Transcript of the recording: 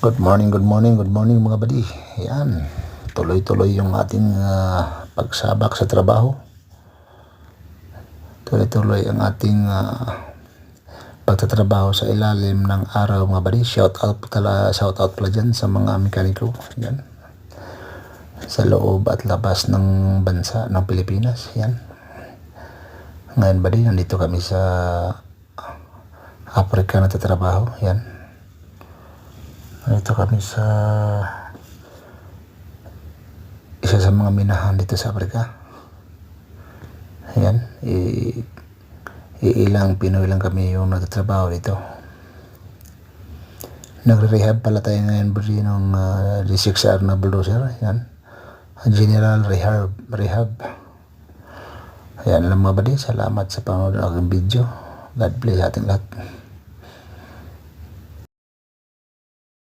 Good morning mga buddy. Yan, tuloy-tuloy yung ating pagsabak sa trabaho. Tuloy-tuloy ang ating pagtatrabaho sa ilalim ng araw mga buddy. Shout out pala dyan sa mga mekaniko. Yan, sa loob at labas ng bansa ng Pilipinas. Yan. Ngayon buddy, nandito kami sa Africa na tatrabaho. Yan. Ito kami sa isa sa mga minahan dito sa Africa. Ayan, ilang Pinoy lang kami yung nagtatrabaho dito. Nagre-rehab pala tayo ngayon budi ng D6R na bulldozer. Ayan, General Rehab. Ayan lang mga buddy, salamat sa panonood ng aking video. God bless ating lahat.